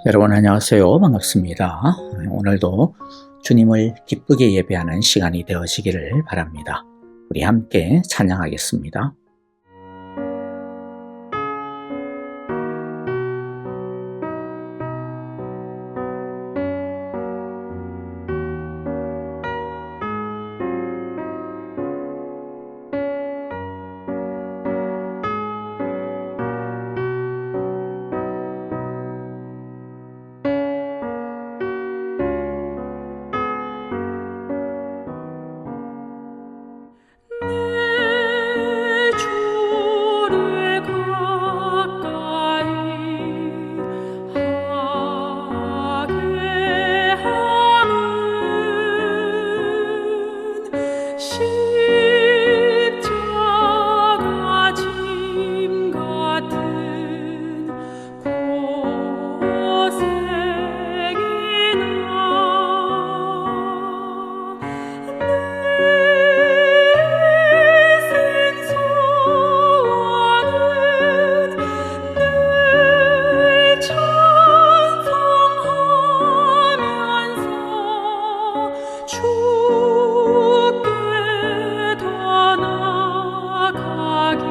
여러분 안녕하세요. 반갑습니다. 오늘도 주님을 기쁘게 예배하는 시간이 되어지기를 바랍니다. 우리 함께 찬양하겠습니다. 내 주를 가까이 하게 함은 십자가 짐 같은 주께 더 나아가기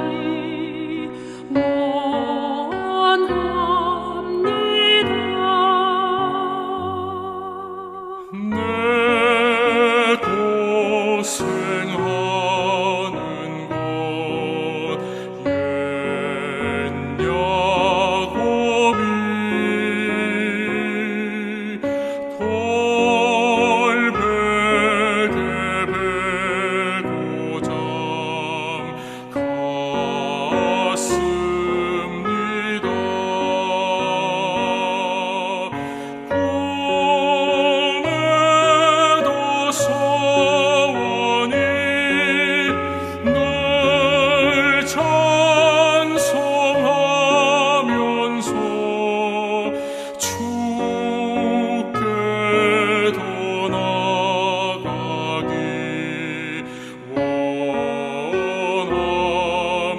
원합니다. 내 고생하는 것 옛 야곱이 돌베개 배고장 갔습니다. 꿈에도 소원이 늘 찬송하면서 주께 더 나아가기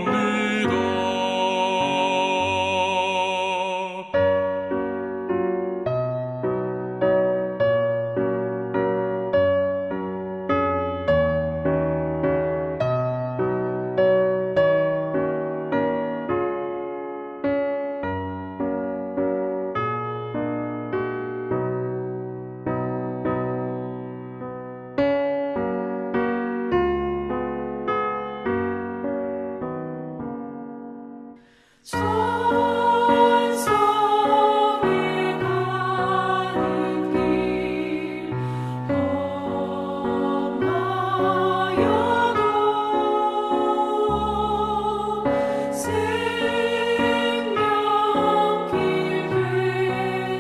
원합니다. 찬송에 가는 길 험하여도 생명길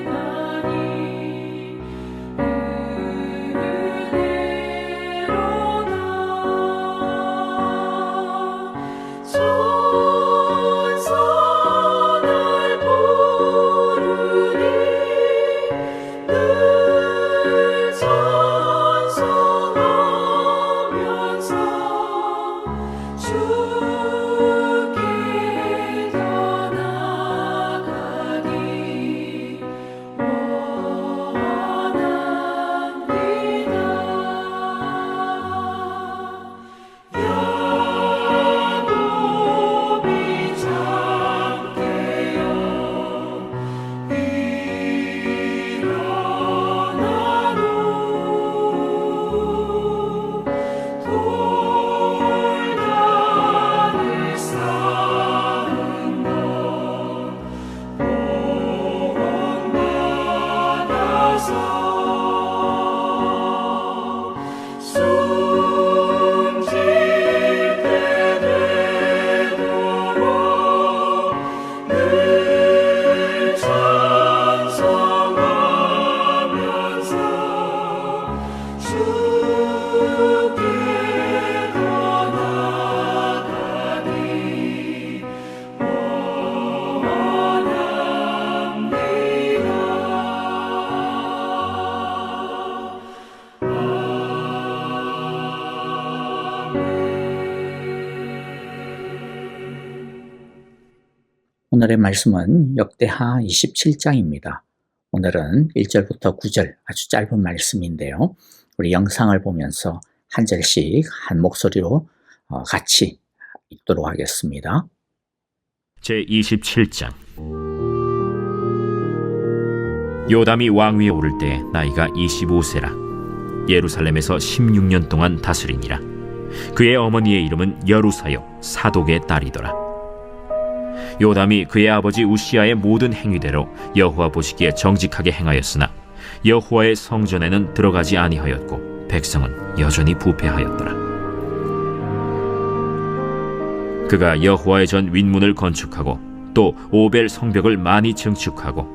되나니 은혜로다. 천사 날 부르니 늘 찬송하면서 주께 더 나아가기 원합니다. 야곱이 잠깨어 일어난 후 돌단을 쌓은 것 본받아서 숨질 때 되도록 늘 찬송하면서 주께 더 나아가기 오늘의 말씀은 역대하 27장입니다. 오늘은 1절부터 9절 아주 짧은 말씀인데요. 우리 영상을 보면서 한 절씩 한 목소리로 같이 읽도록 하겠습니다. 제27장. 요담이 왕위에 오를 때 나이가 25세라. 예루살렘에서 16년 동안 다스리니라. 그의 어머니의 이름은 여루사요 사독의 딸이더라. 요담이 그의 아버지 우시아의 모든 행위대로 여호와 보시기에 정직하게 행하였으나 여호와의 성전에는 들어가지 아니하였고 백성은 여전히 부패하였더라. 그가 여호와의 전 윗문을 건축하고 또 오벨 성벽을 많이 증축하고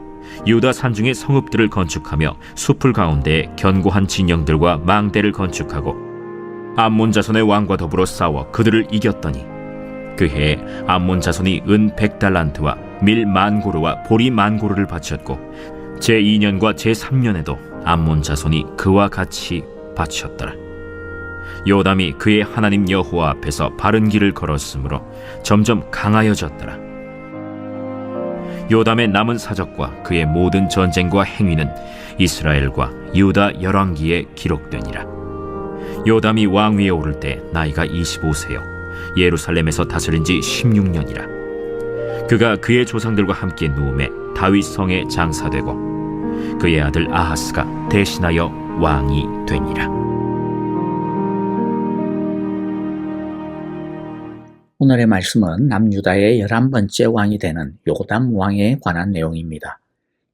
유다 산중의 성읍들을 건축하며 숲을 가운데에 견고한 진영들과 망대를 건축하고 암몬 자손의 왕과 더불어 싸워 그들을 이겼더니 그 해에 암몬 자손이 은 100달란트와 밀 10,000고르와 보리 10,000고르를 바쳤고 제2년과 제3년에도 암몬 자손이 그와 같이 바쳤더라. 요담이 그의 하나님 여호와 앞에서 바른 길을 걸었으므로 점점 강하여졌더라. 요담의 남은 사적과 그의 모든 전쟁과 행위는 이스라엘과 유다 열왕기에 기록되니라. 요담이 왕위에 오를 때 나이가 25세요 예루살렘에서 다스린 지 16년이라. 그가 그의 조상들과 함께 누움에 다윗 성에 장사되고 그의 아들 아하스가 대신하여 왕이 되니라. 오늘의 말씀은 남유다의 11번째 왕이 되는 요담 왕에 관한 내용입니다.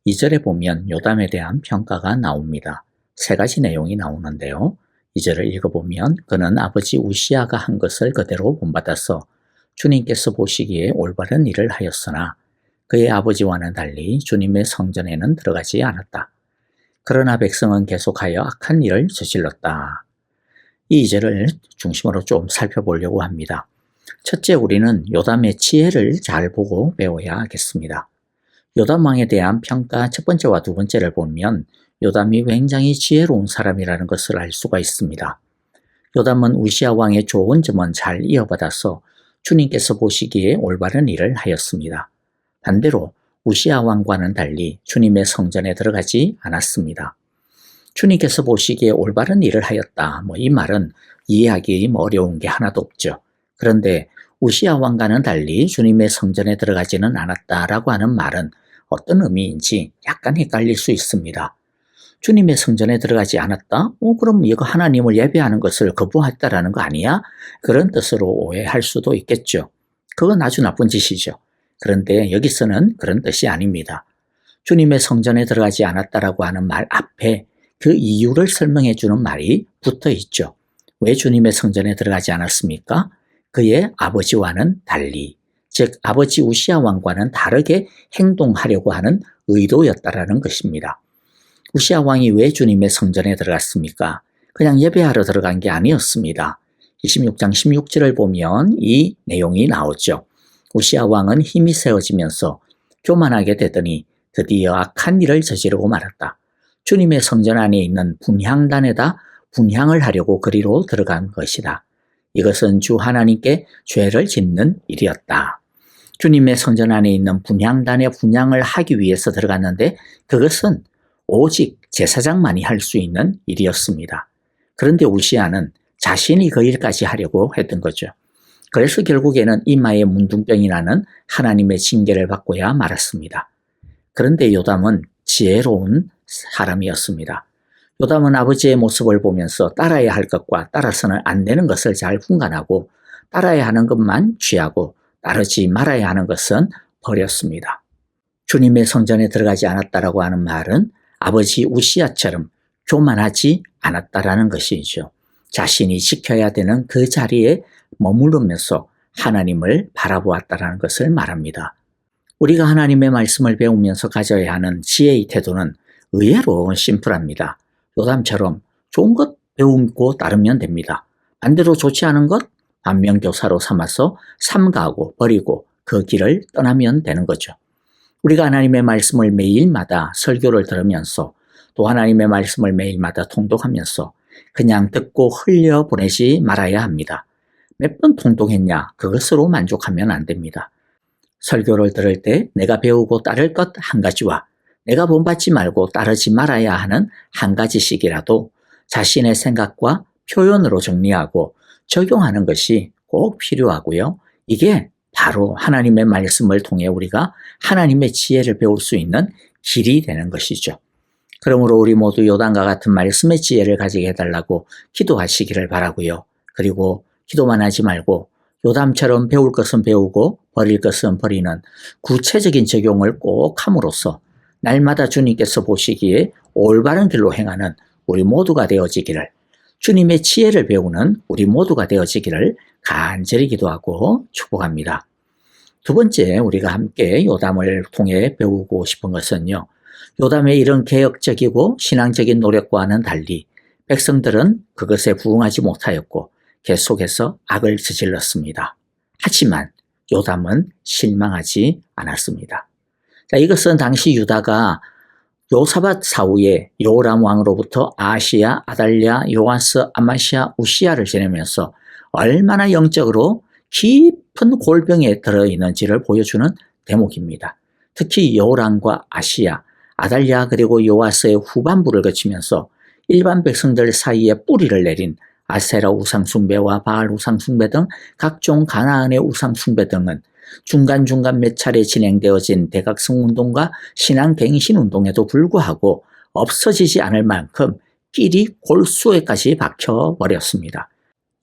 2절에 보면 요담에 대한 평가가 나옵니다. 세 가지 내용이 나오는데요. 2절을 읽어보면 그는 아버지 우시아가 한 것을 그대로 본받아서 주님께서 보시기에 올바른 일을 하였으나 그의 아버지와는 달리 주님의 성전에는 들어가지 않았다. 그러나 백성은 계속하여 악한 일을 저질렀다. 이 2절을 중심으로 좀 살펴보려고 합니다. 첫째, 우리는 요담의 지혜를 잘 보고 배워야 하겠습니다. 요담 왕에 대한 평가 첫 번째와 두 번째를 보면 요담이 굉장히 지혜로운 사람이라는 것을 알 수가 있습니다. 요담은 우시아 왕의 좋은 점은 잘 이어받아서 주님께서 보시기에 올바른 일을 하였습니다. 반대로 우시아 왕과는 달리 주님의 성전에 들어가지 않았습니다. 주님께서 보시기에 올바른 일을 하였다. 이 말은 이해하기 어려운 게 하나도 없죠. 그런데 우시아 왕과는 달리 주님의 성전에 들어가지는 않았다라고 하는 말은 어떤 의미인지 약간 헷갈릴 수 있습니다. 주님의 성전에 들어가지 않았다? 그럼 이거 하나님을 예배하는 것을 거부했다라는 거 아니야? 그런 뜻으로 오해할 수도 있겠죠. 그건 아주 나쁜 짓이죠. 그런데 여기서는 그런 뜻이 아닙니다. 주님의 성전에 들어가지 않았다라고 하는 말 앞에 그 이유를 설명해 주는 말이 붙어 있죠. 왜 주님의 성전에 들어가지 않았습니까? 그의 아버지와는 달리, 즉 아버지 우시아 왕과는 다르게 행동하려고 하는 의도였다라는 것입니다. 우시아 왕이 왜 주님의 성전에 들어갔습니까? 그냥 예배하러 들어간 게 아니었습니다. 26장 16절을 보면 이 내용이 나오죠. 우시아 왕은 힘이 세워지면서 교만하게 되더니 드디어 악한 일을 저지르고 말았다. 주님의 성전 안에 있는 분향단에다 분향을 하려고 그리로 들어간 것이다. 이것은 주 하나님께 죄를 짓는 일이었다. 주님의 성전 안에 있는 분향단에 분향을 하기 위해서 들어갔는데 그것은 오직 제사장만이 할 수 있는 일이었습니다. 그런데 우시아는 자신이 그 일까지 하려고 했던 거죠. 그래서 결국에는 이마에 문둥병이 나는 하나님의 징계를 받고야 말았습니다. 그런데 요담은 지혜로운 사람이었습니다. 요담은 아버지의 모습을 보면서 따라야 할 것과 따라서는 안 되는 것을 잘 분간하고 따라야 하는 것만 취하고 따르지 말아야 하는 것은 버렸습니다. 주님의 성전에 들어가지 않았다라고 하는 말은 아버지 우시아처럼 교만하지 않았다라는 것이죠. 자신이 지켜야 되는 그 자리에 머무르면서 하나님을 바라보았다라는 것을 말합니다. 우리가 하나님의 말씀을 배우면서 가져야 하는 지혜의 태도는 의외로 심플합니다. 요담처럼 좋은 것 배우고 따르면 됩니다. 반대로 좋지 않은 것 반면교사로 삼아서 삼가하고 버리고 그 길을 떠나면 되는 거죠. 우리가 하나님의 말씀을 매일마다 설교를 들으면서 또 하나님의 말씀을 매일마다 통독하면서 그냥 듣고 흘려보내지 말아야 합니다. 몇 번 통독했냐? 그것으로 만족하면 안 됩니다. 설교를 들을 때 내가 배우고 따를 것 한 가지와 내가 본받지 말고 따르지 말아야 하는 한 가지씩이라도 자신의 생각과 표현으로 정리하고 적용하는 것이 꼭 필요하고요. 이게 바로 하나님의 말씀을 통해 우리가 하나님의 지혜를 배울 수 있는 길이 되는 것이죠. 그러므로 우리 모두 요단과 같은 말씀의 지혜를 가지게 해달라고 기도하시기를 바라고요. 그리고 기도만 하지 말고 요담처럼 배울 것은 배우고 버릴 것은 버리는 구체적인 적용을 꼭 함으로써 날마다 주님께서 보시기에 올바른 길로 행하는 우리 모두가 되어지기를, 주님의 지혜를 배우는 우리 모두가 되어지기를 간절히 기도하고 축복합니다. 두 번째, 우리가 함께 요담을 통해 배우고 싶은 것은요, 요담의 이런 개혁적이고 신앙적인 노력과는 달리 백성들은 그것에 부응하지 못하였고 계속해서 악을 저질렀습니다. 하지만 요담은 실망하지 않았습니다. 자, 이것은 당시 유다가 요사밧 사후에 요람 왕으로부터 아하시야, 아달랴, 요아스, 아마시아, 우시야를 지내면서 얼마나 영적으로 깊은 골병에 들어있는지를 보여주는 대목입니다. 특히 요람과 아시야, 아달랴 그리고 요아스의 후반부를 거치면서 일반 백성들 사이에 뿌리를 내린 아세라 우상숭배와 바알 우상숭배 등 각종 가나안의 우상숭배 등은 중간중간 몇 차례 진행되어진 대각성운동과 신앙갱신운동에도 불구하고 없어지지 않을 만큼 끼리 골수에까지 박혀버렸습니다.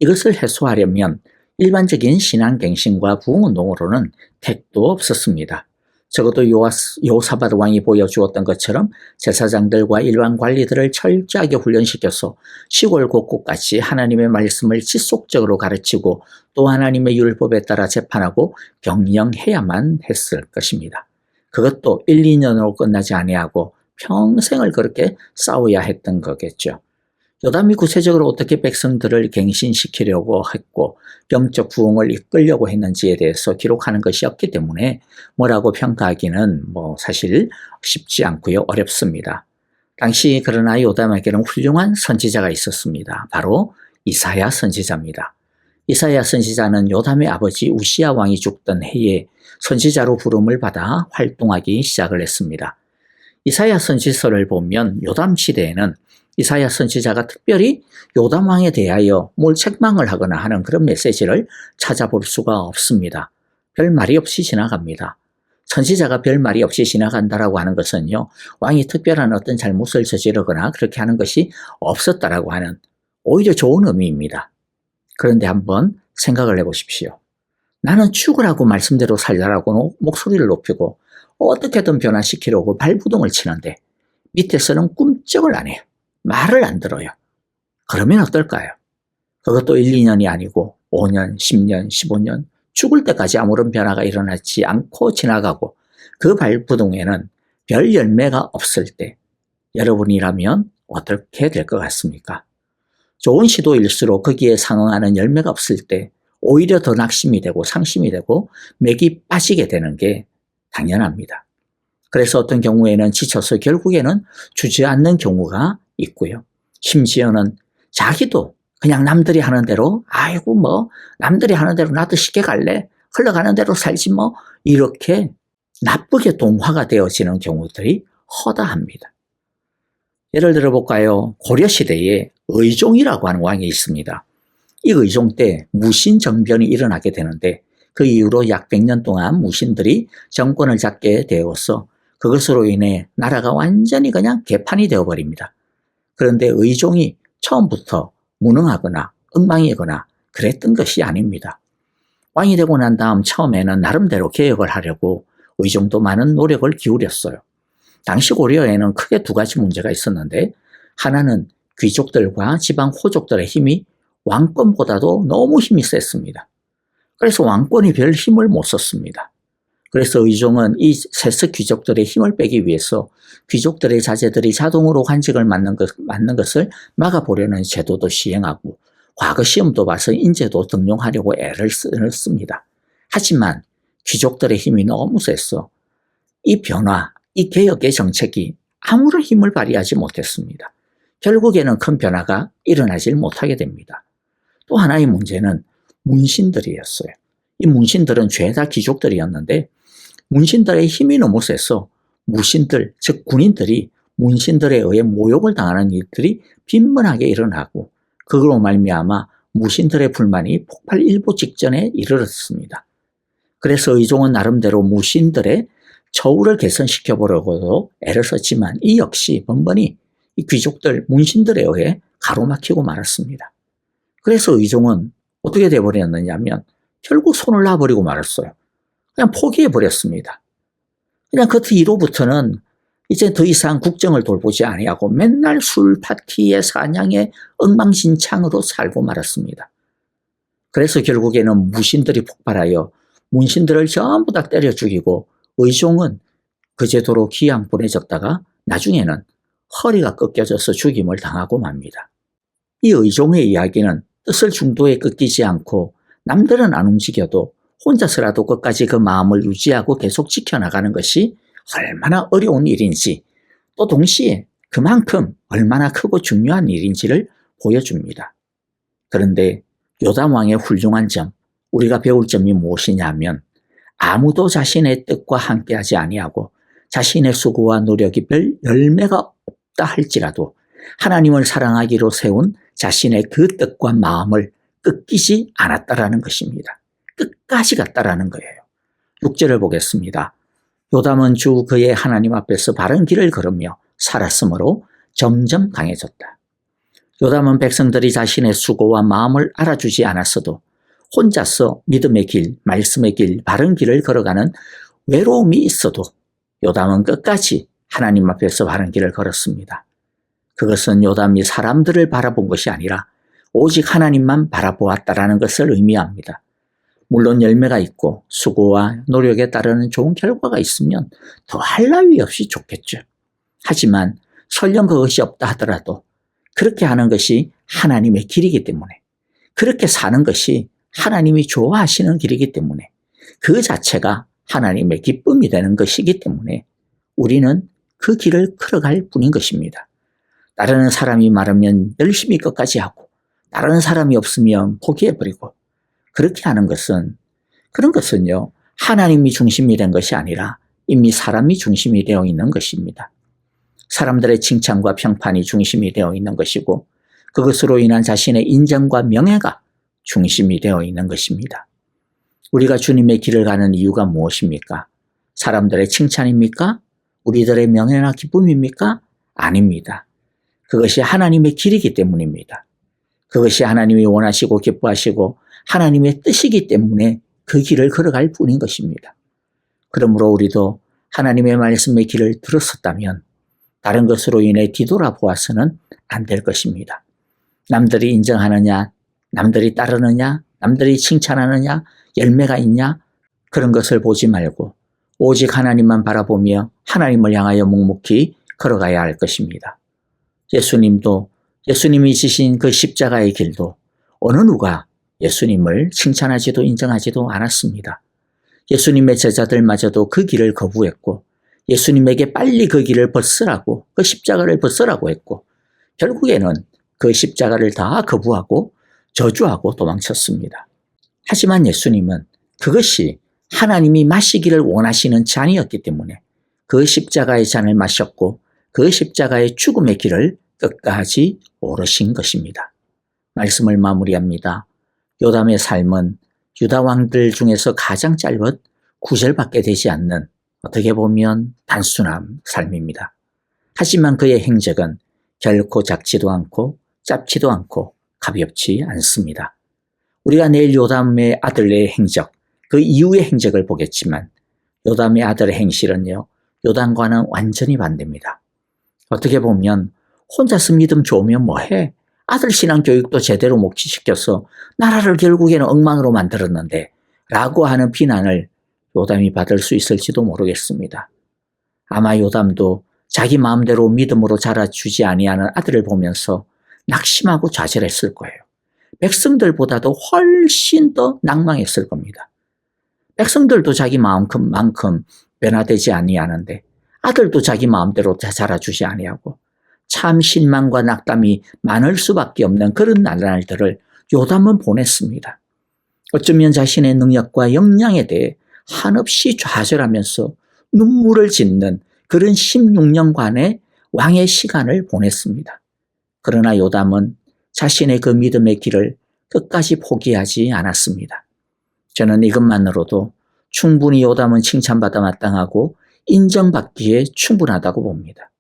이것을 해소하려면 일반적인 신앙갱신과 부흥운동으로는 택도 없었습니다. 적어도 요사밧 왕이 보여주었던 것처럼 제사장들과 일반 관리들을 철저하게 훈련시켜서 시골 곳곳까지 하나님의 말씀을 지속적으로 가르치고 또 하나님의 율법에 따라 재판하고 경영해야만 했을 것입니다. 그것도 1, 2년으로 끝나지 아니하고 평생을 그렇게 싸워야 했던 거겠죠. 요담이 구체적으로 어떻게 백성들을 갱신시키려고 했고 영적 부흥을 이끌려고 했는지에 대해서 기록하는 것이 없기 때문에 뭐라고 평가하기는 사실 쉽지 않고요. 어렵습니다. 당시 그러나 요담에게는 훌륭한 선지자가 있었습니다. 바로 이사야 선지자입니다. 이사야 선지자는 요담의 아버지 우시야 왕이 죽던 해에 선지자로 부름을 받아 활동하기 시작을 했습니다. 이사야 선지서를 보면 요담 시대에는 이사야 선지자가 특별히 요담 왕에 대하여 뭘 책망을 하거나 하는 그런 메시지를 찾아볼 수가 없습니다. 별 말이 없이 지나갑니다. 선지자가 별 말이 없이 지나간다라고 하는 것은요, 왕이 특별한 어떤 잘못을 저지르거나 그렇게 하는 것이 없었다라고 하는 오히려 좋은 의미입니다. 그런데 한번 생각을 해보십시오. 나는 죽으라고 말씀대로 살라라고 목소리를 높이고 어떻게든 변화시키려고 발부동을 치는데 밑에서는 꿈쩍을 안 해요. 말을 안 들어요. 그러면 어떨까요? 그것도 1, 2년이 아니고 5년, 10년, 15년 죽을 때까지 아무런 변화가 일어나지 않고 지나가고 그 발부동에는 별 열매가 없을 때 여러분이라면 어떻게 될 것 같습니까? 좋은 시도일수록 거기에 상응하는 열매가 없을 때 오히려 더 낙심이 되고 상심이 되고 맥이 빠지게 되는 게 당연합니다. 그래서 어떤 경우에는 지쳐서 결국에는 주저앉는 경우가 있고요. 심지어는 자기도 그냥 남들이 하는 대로 남들이 하는 대로 나도 쉽게 갈래? 흘러가는 대로 살지 이렇게 나쁘게 동화가 되어지는 경우들이 허다합니다. 예를 들어 볼까요? 고려시대에 의종이라고 하는 왕이 있습니다. 이 의종 때 무신정변이 일어나게 되는데 그 이후로 약 100년 동안 무신들이 정권을 잡게 되어서 그것으로 인해 나라가 완전히 그냥 개판이 되어버립니다. 그런데 의종이 처음부터 무능하거나 엉망이거나 그랬던 것이 아닙니다. 왕이 되고 난 다음 처음에는 나름대로 개혁을 하려고 의종도 많은 노력을 기울였어요. 당시 고려에는 크게 두 가지 문제가 있었는데 하나는 귀족들과 지방 호족들의 힘이 왕권보다도 너무 힘이 셌습니다. 그래서 왕권이 별 힘을 못 썼습니다. 그래서 의종은 이 세습 귀족들의 힘을 빼기 위해서 귀족들의 자제들이 자동으로 관직을 맡는 것을 막아보려는 제도도 시행하고 과거 시험도 봐서 인재도 등용하려고 애를 씁니다. 하지만 귀족들의 힘이 너무 세서 이 변화, 이 개혁의 정책이 아무런 힘을 발휘하지 못했습니다. 결국에는 큰 변화가 일어나질 못하게 됩니다. 또 하나의 문제는 문신들이었어요. 이 문신들은 죄다 귀족들이었는데 문신들의 힘이 너무 세서 무신들, 즉 군인들이 문신들에 의해 모욕을 당하는 일들이 빈번하게 일어나고 그걸로 말미암아 무신들의 불만이 폭발 일보 직전에 이르렀습니다. 그래서 의종은 나름대로 무신들의 처우를 개선시켜 보려고도 애를 썼지만 이 역시 번번이 이 귀족들, 문신들에 의해 가로막히고 말았습니다. 그래서 의종은 어떻게 돼버렸느냐 하면 결국 손을 놔버리고 말았어요. 그냥 포기해버렸습니다. 그냥 그 뒤로부터는 이제 더 이상 국정을 돌보지 아니하고 맨날 술 파티에 사냥에 엉망진창으로 살고 말았습니다. 그래서 결국에는 무신들이 폭발하여 문신들을 전부 다 때려 죽이고 의종은 그 제도로 기양 보내졌다가 나중에는 허리가 꺾여져서 죽임을 당하고 맙니다. 이 의종의 이야기는 뜻을 중도에 끊기지 않고 남들은 안 움직여도 혼자서라도 끝까지 그 마음을 유지하고 계속 지켜나가는 것이 얼마나 어려운 일인지 또 동시에 그만큼 얼마나 크고 중요한 일인지를 보여줍니다. 그런데 요담 왕의 훌륭한 점, 우리가 배울 점이 무엇이냐 하면 아무도 자신의 뜻과 함께하지 아니하고 자신의 수고와 노력이 별 열매가 없다 할지라도 하나님을 사랑하기로 세운 자신의 그 뜻과 마음을 꺾이지 않았다라는 것입니다. 끝까지 갔다라는 거예요. 6절을 보겠습니다. 요담은 주 그의 하나님 앞에서 바른 길을 걸으며 살았으므로 점점 강해졌다. 요담은 백성들이 자신의 수고와 마음을 알아주지 않았어도 혼자서 믿음의 길, 말씀의 길, 바른 길을 걸어가는 외로움이 있어도 요담은 끝까지 하나님 앞에서 바른 길을 걸었습니다. 그것은 요담이 사람들을 바라본 것이 아니라 오직 하나님만 바라보았다라는 것을 의미합니다. 물론 열매가 있고 수고와 노력에 따르는 좋은 결과가 있으면 더 할 나위 없이 좋겠죠. 하지만 설령 그것이 없다 하더라도 그렇게 하는 것이 하나님의 길이기 때문에 그렇게 사는 것이 하나님이 좋아하시는 길이기 때문에 그 자체가 하나님의 기쁨이 되는 것이기 때문에 우리는 그 길을 걸어갈 뿐인 것입니다. 따르는 사람이 많으면 열심히 끝까지 하고 따르는 사람이 없으면 포기해버리고 그렇게 하는 것은 그런 것은요 하나님이 중심이 된 것이 아니라 이미 사람이 중심이 되어 있는 것입니다. 사람들의 칭찬과 평판이 중심이 되어 있는 것이고 그것으로 인한 자신의 인정과 명예가 중심이 되어 있는 것입니다. 우리가 주님의 길을 가는 이유가 무엇입니까? 사람들의 칭찬입니까? 우리들의 명예나 기쁨입니까? 아닙니다. 그것이 하나님의 길이기 때문입니다. 그것이 하나님이 원하시고 기뻐하시고 하나님의 뜻이기 때문에 그 길을 걸어갈 뿐인 것입니다. 그러므로 우리도 하나님의 말씀의 길을 들었었다면 다른 것으로 인해 뒤돌아보아서는 안 될 것입니다. 남들이 인정하느냐, 남들이 따르느냐, 남들이 칭찬하느냐, 열매가 있냐 그런 것을 보지 말고 오직 하나님만 바라보며 하나님을 향하여 묵묵히 걸어가야 할 것입니다. 예수님도 예수님이 지신 그 십자가의 길도 어느 누가 예수님을 칭찬하지도 인정하지도 않았습니다. 예수님의 제자들마저도 그 길을 거부했고 예수님에게 빨리 그 길을 벗으라고 그 십자가를 벗으라고 했고 결국에는 그 십자가를 다 거부하고 저주하고 도망쳤습니다. 하지만 예수님은 그것이 하나님이 마시기를 원하시는 잔이었기 때문에 그 십자가의 잔을 마셨고 그 십자가의 죽음의 길을 끝까지 오르신 것입니다. 말씀을 마무리합니다. 요담의 삶은 유다 왕들 중에서 가장 짧은 9절밖에 되지 않는 어떻게 보면 단순한 삶입니다. 하지만 그의 행적은 결코 작지도 않고 짧지도 않고 가볍지 않습니다. 우리가 내일 요담의 아들의 행적, 그 이후의 행적을 보겠지만 요담의 아들의 행실은요, 요담과는 완전히 반대입니다. 어떻게 보면 혼자서 믿음 좋으면 뭐해? 아들 신앙 교육도 제대로 못 시켜서 나라를 결국에는 엉망으로 만들었는데 라고 하는 비난을 요담이 받을 수 있을지도 모르겠습니다. 아마 요담도 자기 마음대로 믿음으로 자라주지 아니하는 아들을 보면서 낙심하고 좌절했을 거예요. 백성들보다도 훨씬 더 낭망했을 겁니다. 백성들도 자기 마음만큼 변화되지 아니하는데 아들도 자기 마음대로 자라주지 아니하고 참 신망과 낙담이 많을 수밖에 없는 그런 날들을 요담은 보냈습니다. 어쩌면 자신의 능력과 역량에 대해 한없이 좌절하면서 눈물을 짓는 그런 16년간의 왕의 시간을 보냈습니다. 그러나 요담은 자신의 그 믿음의 길을 끝까지 포기하지 않았습니다. 저는 이것만으로도 충분히 요담은 칭찬받아 마땅하고 인정받기에 충분하다고 봅니다.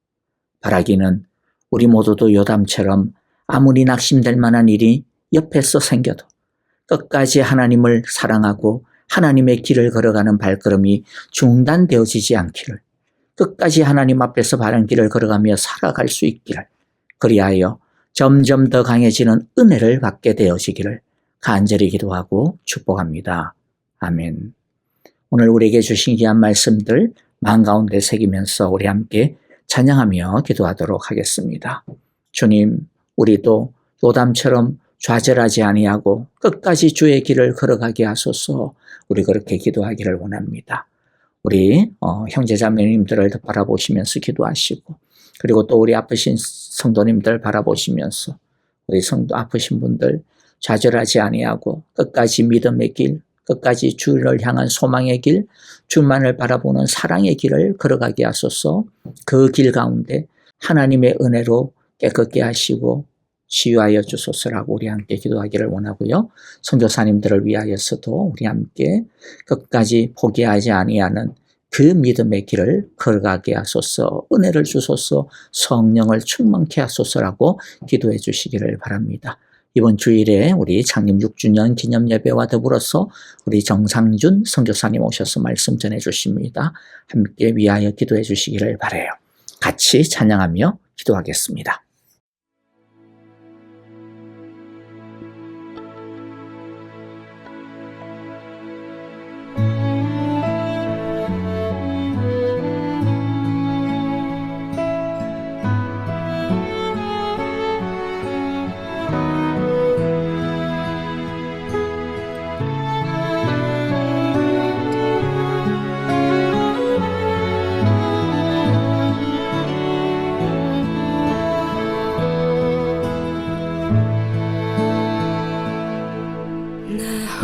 바라기는 우리 모두도 요담처럼 아무리 낙심될 만한 일이 옆에서 생겨도 끝까지 하나님을 사랑하고 하나님의 길을 걸어가는 발걸음이 중단되어지지 않기를, 끝까지 하나님 앞에서 바른 길을 걸어가며 살아갈 수 있기를, 그리하여 점점 더 강해지는 은혜를 받게 되어지기를 간절히 기도하고 축복합니다. 아멘. 오늘 우리에게 주신 귀한 말씀들 마음 가운데 새기면서 우리 함께 찬양하며 기도하도록 하겠습니다. 주님, 우리도 요담처럼 좌절하지 아니하고 끝까지 주의 길을 걸어가게 하소서. 우리 그렇게 기도하기를 원합니다. 우리 형제자매님들을 바라보시면서 기도하시고, 그리고 또 우리 아프신 성도님들 바라보시면서 우리 성도 아프신 분들 좌절하지 아니하고 끝까지 믿음의 길, 끝까지 주를 향한 소망의 길, 주만을 바라보는 사랑의 길을 걸어가게 하소서. 그 길 가운데 하나님의 은혜로 깨끗게 하시고 치유하여 주소서라고 우리 함께 기도하기를 원하고요. 선교사님들을 위하여서도 우리 함께 끝까지 포기하지 아니하는 그 믿음의 길을 걸어가게 하소서. 은혜를 주소서. 성령을 충만케 하소서라고 기도해 주시기를 바랍니다. 이번 주일에 우리 창립 6주년 기념 예배와 더불어서 우리 정상준 선교사님 오셔서 말씀 전해 주십니다. 함께 위하여 기도해 주시기를 바라요. 같이 찬양하며 기도하겠습니다.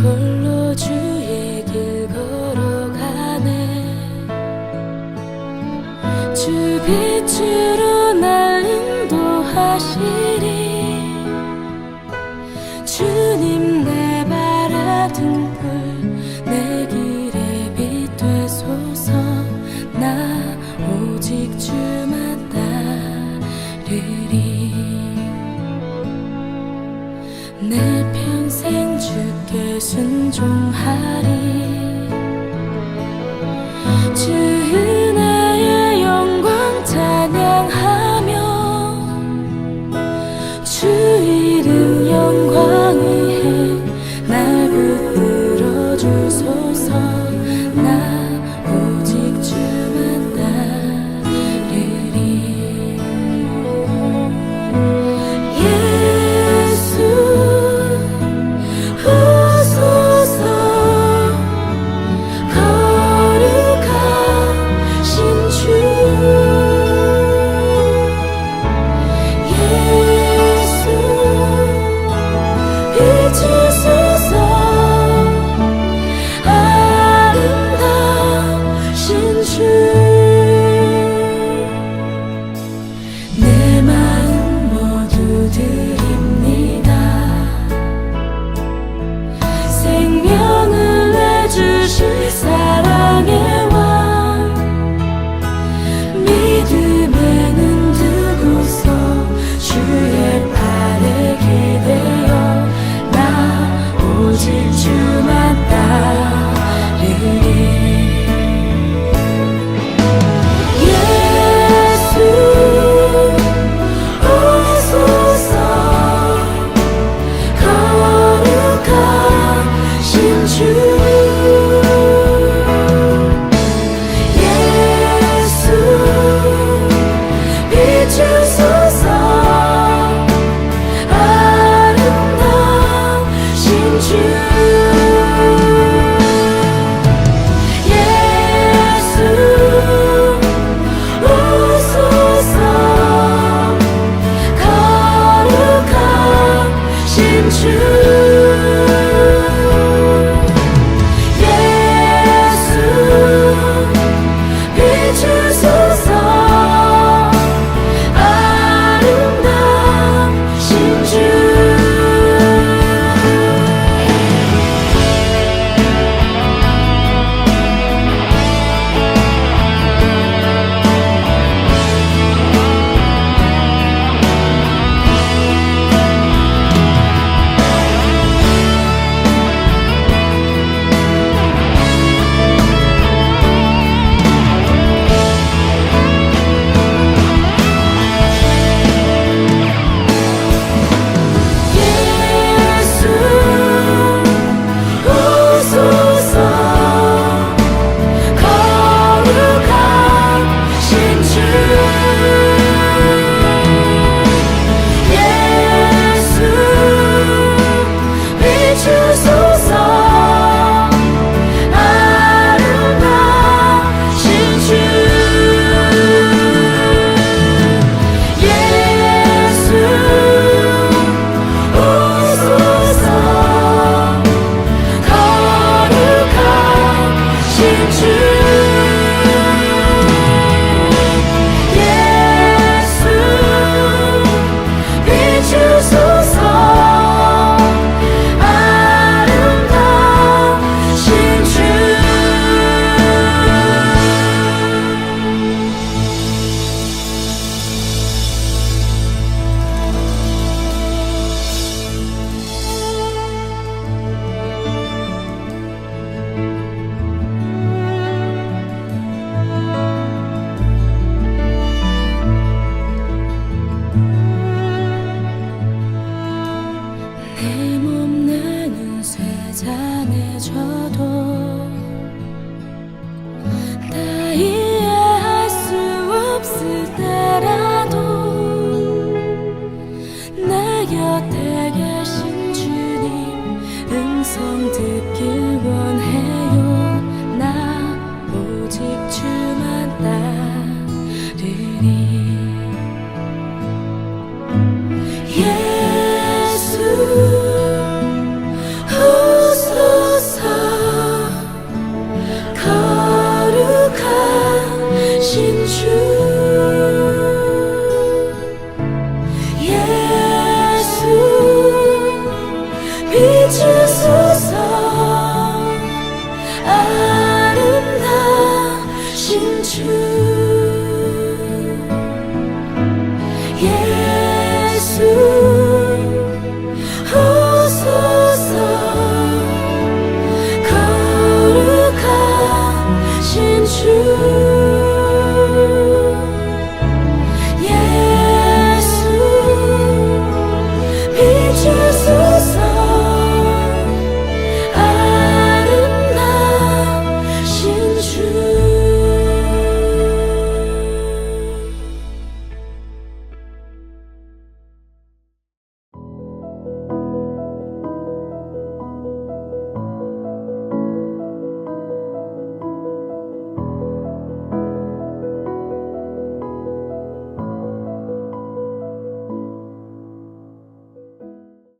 홀로 주의 길 걸어가네. 주 빛으로 날 인도하시리. 주님 내 발의 등불, 내 길에 빛 되소서. 나 오직 주만 따르리. 내 평생 주께 순종하리. 주